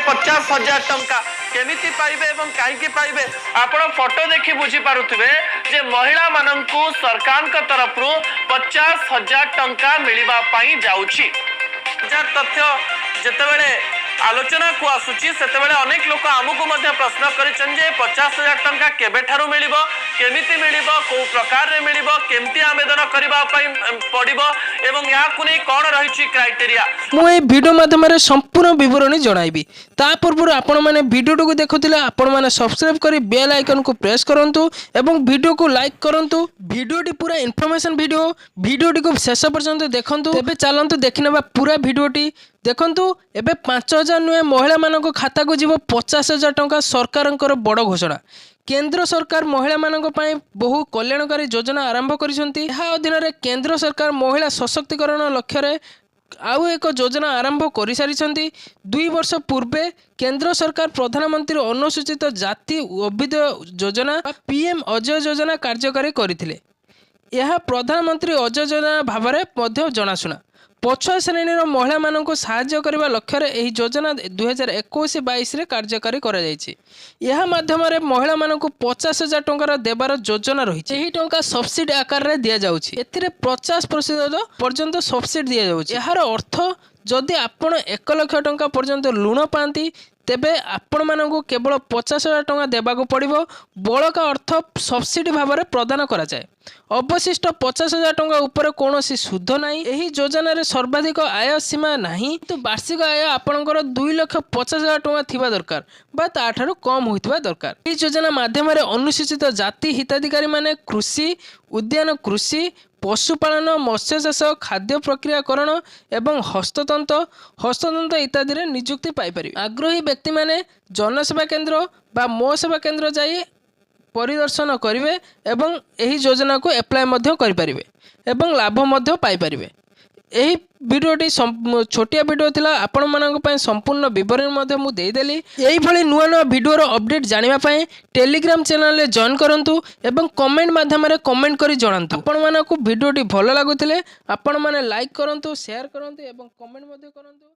50,000 टंका केमिति पाइबे एवं काईकि पाइबे आपण फोटो देखि बुझी पारुथिबे जे महिला माननकु सरकार का तरफ 50,000 टंका मिलिबा पई जाउछि। तथ्य जेतेबेले आलोचना को आसुची सेतेबेले अनेक लोक आमको मध्य प्रश्न करिछन जे 50,000 टंका केबे ठारू मिलिबो केमिति मिलिबो को प्रकार रे मिलिबो केमति आवेदन करबा पई पड़िबो एवं या को नै कोन रहिछि क्राइटेरिया मु ए वीडियो माध्यम रे संपूर्ण विवरणी जणाइबी। ता पूर्व आपण माने वीडियो को देखुथिले आपण माने सब्सक्राइब करी बेल आइकन को प्रेस करंतु एवं वीडियो को लाइक करंतु। वीडियोटी पूरा इन्फॉर्मेशन वीडियोटी को शेष पर्यंत देखंतु। तेबे चलंतु देखिनबा पूरा वीडियोटी देखंतु। एबे 5,000 नुए महिला मानको खाता को जीव 50,000 टंका सरकारंकर बड़ घोषणा। केंद्र सरकार महिला मानक पई बहु कल्याणकारी योजना आरंभ करिसंती। एहा अधीन रे केंद्र सरकार महिला सशक्तिकरण लक्ष्य रे आउ एक योजना आरंभ कर सारी। 2 वर्ष पूर्वे केंद्र सरकार प्रधानमंत्री अनुसूचित जाति अभ्युदय योजना पीएम अजय योजना कार्यकारी करथिले। यह प्रधानमंत्री अजय योजना भाव में जनाशुना। पछुआ श्रेणीर महिला मानक साहाय्य करने लक्ष्य यह योजना 2021-22 कार्यकारी करा जायछि। यह माध्यम महिला मानक 50,000 टंकार देवार योजना रही। यही टंका सब्सिडी आकार रे दिया जाउछि। एथिरे 50% पर्यंत सब्सिडी दिया जाउछि। यार अर्थ जदि आपण 1 लाख टंका पर्यंत ऋण पाती तेबे आपण मानक केवल 50,000 टंका देबाक पड़िबो। बड़का अर्थ सब्सिडी भाव में प्रदान करा जाए। अवशिष्ट 50,000 टंका ऊपर कौन सुध नहीं। यही योजना रे सर्वाधिक आय सीमा नहीं तो वार्षिक आय आपणकर 2,50,000 टंका थिबा दरकार बा ताठारु कम होइतबा दरकार। यह योजना माध्यम अनुसूचित जाति हिताधिकारी माने कृषि उद्यान कृषि पशुपालन मत्स्य चाष खाद्य प्रक्रियाकरण एवं हस्ततंत्र इत्यादि रे नियुक्ति पाइपर। आग्रही व्यक्ति माने जनसेवा केंद्र बा मो सेवा केंद्र जाई परिदर्शन करेंगे एवं यही योजना को एप्लाय मध्य करें एवं लाभ मध्य पाइपर। यही वीडियोटी छोटिया वीडियो थिला आपण मानक पय संपूर्ण विवरण मध्य मु देदेली। यही भली नुआ नुआ वीडियोर अपडेट जानिबा पय टेलीग्राम चैनल रे जॉइन करंतु एवं कमेंट माध्यम रे कमेंट करी जणांतु। आपण मानक वीडियोटी भलो लागुथिले आपण माने लाइक करंतु शेयर करंतु एवं कमेंट मध्य करंतु।